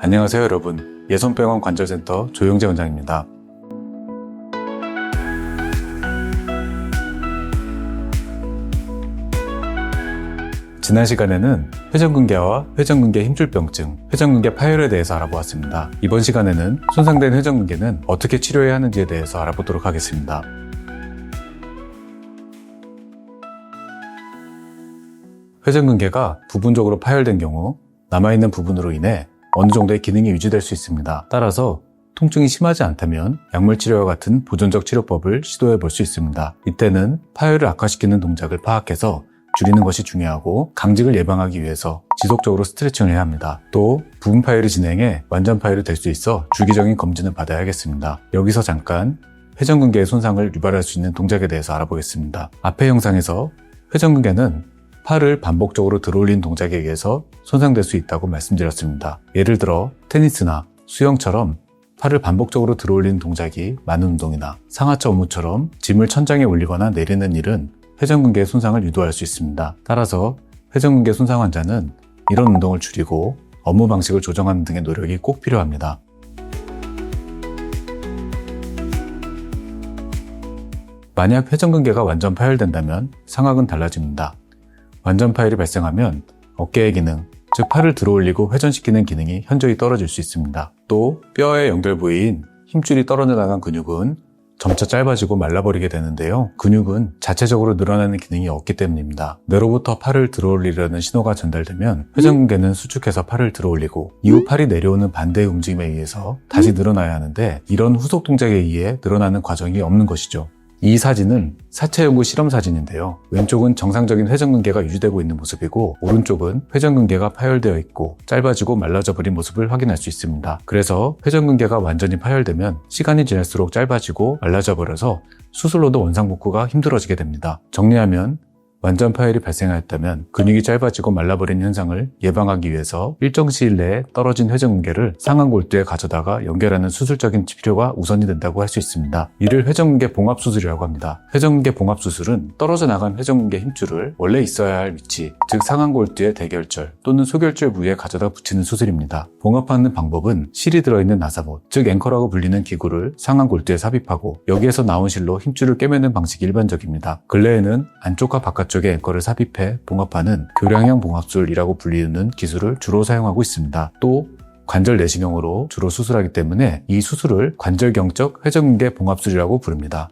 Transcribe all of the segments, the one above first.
안녕하세요 여러분, 예손병원 관절센터 조영재 원장입니다. 지난 시간에는 회전근개와 회전근개 힘줄병증, 회전근개 파열에 대해서 알아보았습니다. 이번 시간에는 손상된 회전근개는 어떻게 치료해야 하는지에 대해서 알아보도록 하겠습니다. 회전근개가 부분적으로 파열된 경우 남아있는 부분으로 인해 어느 정도의 기능이 유지될 수 있습니다. 따라서 통증이 심하지 않다면 약물 치료와 같은 보존적 치료법을 시도해 볼 수 있습니다. 이때는 파열을 악화시키는 동작을 파악해서 줄이는 것이 중요하고, 강직을 예방하기 위해서 지속적으로 스트레칭을 해야 합니다. 또 부분 파열이 진행해 완전 파열이 될 수 있어 주기적인 검진을 받아야겠습니다. 여기서 잠깐 회전근개의 손상을 유발할 수 있는 동작에 대해서 알아보겠습니다. 앞의 영상에서 회전근개는 팔을 반복적으로 들어올린 동작에 의해서 손상될 수 있다고 말씀드렸습니다. 예를 들어 테니스나 수영처럼 팔을 반복적으로 들어올리는 동작이 많은 운동이나 상하차 업무처럼 짐을 천장에 올리거나 내리는 일은 회전근개의 손상을 유도할 수 있습니다. 따라서 회전근개 손상 환자는 이런 운동을 줄이고 업무 방식을 조정하는 등의 노력이 꼭 필요합니다. 만약 회전근개가 완전 파열된다면 상황은 달라집니다. 완전 파열이 발생하면 어깨의 기능, 즉 팔을 들어올리고 회전시키는 기능이 현저히 떨어질 수 있습니다. 또 뼈의 연결 부위인 힘줄이 떨어져 나간 근육은 점차 짧아지고 말라버리게 되는데요. 근육은 자체적으로 늘어나는 기능이 없기 때문입니다. 뇌로부터 팔을 들어올리려는 신호가 전달되면 회전근개는 수축해서 팔을 들어올리고 이후 팔이 내려오는 반대의 움직임에 의해서 다시 늘어나야 하는데, 이런 후속 동작에 의해 늘어나는 과정이 없는 것이죠. 이 사진은 사체연구 실험 사진인데요. 왼쪽은 정상적인 회전근개가 유지되고 있는 모습이고, 오른쪽은 회전근개가 파열되어 있고 짧아지고 말라져 버린 모습을 확인할 수 있습니다. 그래서 회전근개가 완전히 파열되면 시간이 지날수록 짧아지고 말라져 버려서 수술로도 원상복구가 힘들어지게 됩니다. 정리하면 완전 파열이 발생하였다면 근육이 짧아지고 말라버린 현상을 예방하기 위해서 일정 시일 내에 떨어진 회전근개를 상완골두에 가져다가 연결하는 수술적인 치료가 우선이 된다고 할 수 있습니다. 이를 회전근개 봉합수술이라고 합니다. 회전근개 봉합수술은 떨어져 나간 회전근개 힘줄을 원래 있어야 할 위치, 즉 상완골두의 대결절 또는 소결절 부위에 가져다 붙이는 수술입니다. 봉합하는 방법은 실이 들어있는 나사못, 즉 앵커라고 불리는 기구를 상완골두에 삽입하고 여기에서 나온 실로 힘줄을 꿰매는 방식이 일반적입니다. 근래에는 안쪽과 바깥 쪽에 앵커를 삽입해 봉합하는 교량형 봉합술이라고 불리는 기술을 주로 사용하고 있습니다. 또 관절 내시경으로 주로 수술하기 때문에 이 수술을 관절경적 회전근개 봉합술이라고 부릅니다.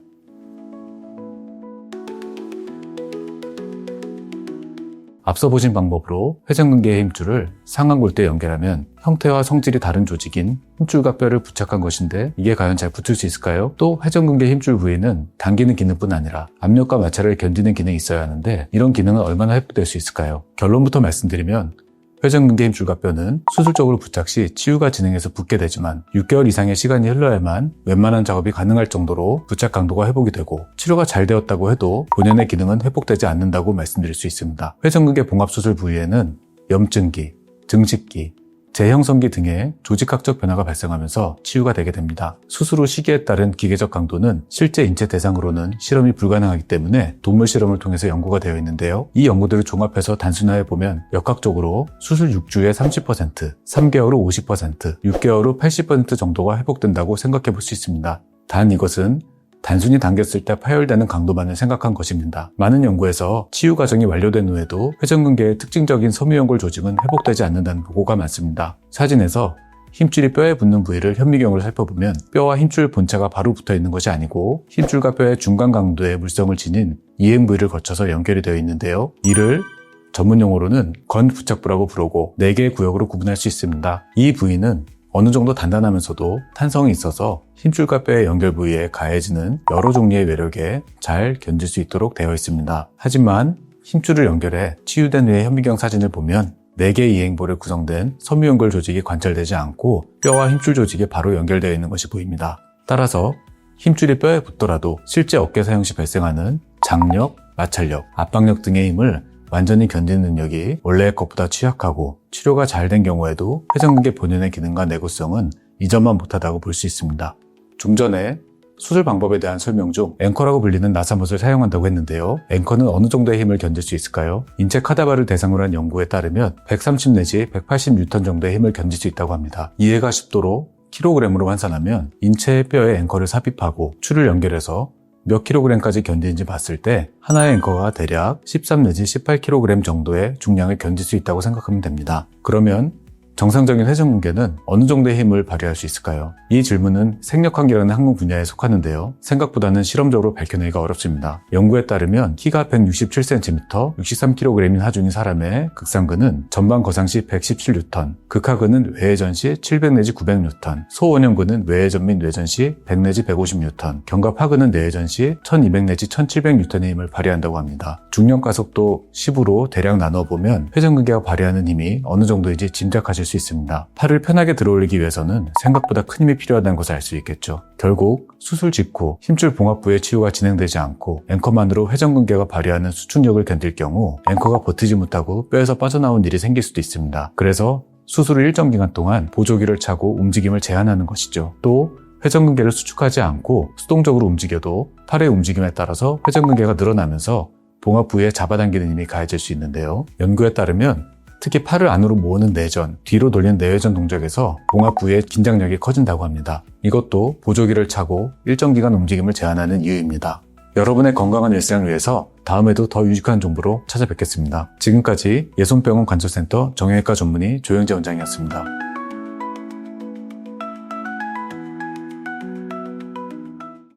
앞서 보신 방법으로 회전근개의 힘줄을 상완골두에 연결하면 형태와 성질이 다른 조직인 힘줄과 뼈를 부착한 것인데, 이게 과연 잘 붙을 수 있을까요? 또 회전근개 힘줄 부위는 당기는 기능뿐 아니라 압력과 마찰을 견디는 기능이 있어야 하는데, 이런 기능은 얼마나 회복될 수 있을까요? 결론부터 말씀드리면 회전근개 힘줄과 뼈는 수술적으로 부착 시 치유가 진행해서 붙게 되지만 6개월 이상의 시간이 흘러야만 웬만한 작업이 가능할 정도로 부착 강도가 회복이 되고, 치료가 잘 되었다고 해도 본연의 기능은 회복되지 않는다고 말씀드릴 수 있습니다. 회전근개 봉합수술 부위에는 염증기, 증식기, 재형성기 등의 조직학적 변화가 발생하면서 치유가 되게 됩니다. 수술 후 시기에 따른 기계적 강도는 실제 인체 대상으로는 실험이 불가능하기 때문에 동물 실험을 통해서 연구가 되어 있는데요. 이 연구들을 종합해서 단순화해 보면 역학적으로 수술 6주에 30%, 3개월 후 50%, 6개월 후 80% 정도가 회복된다고 생각해 볼 수 있습니다. 단 이것은 단순히 당겼을 때 파열되는 강도만을 생각한 것입니다. 많은 연구에서 치유 과정이 완료된 후에도 회전근개의 특징적인 섬유연골 조직은 회복되지 않는다는 보고가 많습니다. 사진에서 힘줄이 뼈에 붙는 부위를 현미경으로 살펴보면 뼈와 힘줄 본체가 바로 붙어 있는 것이 아니고 힘줄과 뼈의 중간 강도의 물성을 지닌 이행 부위를 거쳐서 연결이 되어 있는데요. 이를 전문용어로는 건부착부라고 부르고 4개의 구역으로 구분할 수 있습니다. 이 부위는 어느 정도 단단하면서도 탄성이 있어서 힘줄과 뼈의 연결 부위에 가해지는 여러 종류의 외력에 잘 견딜 수 있도록 되어 있습니다. 하지만 힘줄을 연결해 치유된 후의 현미경 사진을 보면 4개의 이행볼에 구성된 섬유연골 조직이 관찰되지 않고 뼈와 힘줄 조직이 바로 연결되어 있는 것이 보입니다. 따라서 힘줄이 뼈에 붙더라도 실제 어깨 사용 시 발생하는 장력, 마찰력, 압박력 등의 힘을 완전히 견디는 능력이 원래의 것보다 취약하고, 치료가 잘 된 경우에도 회전근개 본연의 기능과 내구성은 이전만 못하다고 볼 수 있습니다. 좀 전에 수술 방법에 대한 설명 중 앵커라고 불리는 나사못을 사용한다고 했는데요. 앵커는 어느 정도의 힘을 견딜 수 있을까요? 인체 카다바를 대상으로 한 연구에 따르면 130 내지 180N 정도의 힘을 견딜 수 있다고 합니다. 이해가 쉽도록 킬로그램으로 환산하면 인체의 뼈에 앵커를 삽입하고 추를 연결해서 몇 킬로그램까지 견디는지 봤을 때 하나의 앵커가 대략 13 내지 18kg 정도의 중량을 견딜 수 있다고 생각하면 됩니다. 그러면 정상적인 회전근개는 어느 정도의 힘을 발휘할 수 있을까요? 이 질문은 생력학이라는 학문 분야에 속하는데요. 생각보다는 실험적으로 밝혀내기가 어렵습니다. 연구에 따르면 키가 167cm, 63kg인 하중인 사람의 극상근은 전방 거상 시 117N, 극하근은 외회전 시 700 내지 900N, 소원형근은 외회전 및 뇌전 시 100 내지 150N, 견갑하근은 내회전 시 1200 내지 1700N의 힘을 발휘한다고 합니다. 중력 가속도 10으로 대략 나눠보면 회전근개가 발휘하는 힘이 어느 정도인지 짐작하실 수 있습니다. 팔을 편하게 들어올리기 위해서는 생각보다 큰 힘이 필요하다는 것을 알 수 있겠죠. 결국 수술 직후 힘줄 봉합부의 치유가 진행되지 않고 앵커만으로 회전근개가 발휘하는 수축력을 견딜 경우 앵커가 버티지 못하고 뼈에서 빠져나온 일이 생길 수도 있습니다. 그래서 수술 후 일정 기간 동안 보조기를 차고 움직임을 제한하는 것이죠. 또 회전근개를 수축하지 않고 수동적으로 움직여도 팔의 움직임에 따라서 회전근개가 늘어나면서 봉합 부위에 잡아당기는 힘이 가해질 수 있는데요. 연구에 따르면 특히 팔을 안으로 모으는 내전, 뒤로 돌리는 내회전 동작에서 봉합 부위의 긴장력이 커진다고 합니다. 이것도 보조기를 차고 일정 기간 움직임을 제한하는 이유입니다. 여러분의 건강한 일상을 위해서 다음에도 더 유익한 정보로 찾아뵙겠습니다. 지금까지 예손병원 관절센터 정형외과 전문의 조영재 원장이었습니다.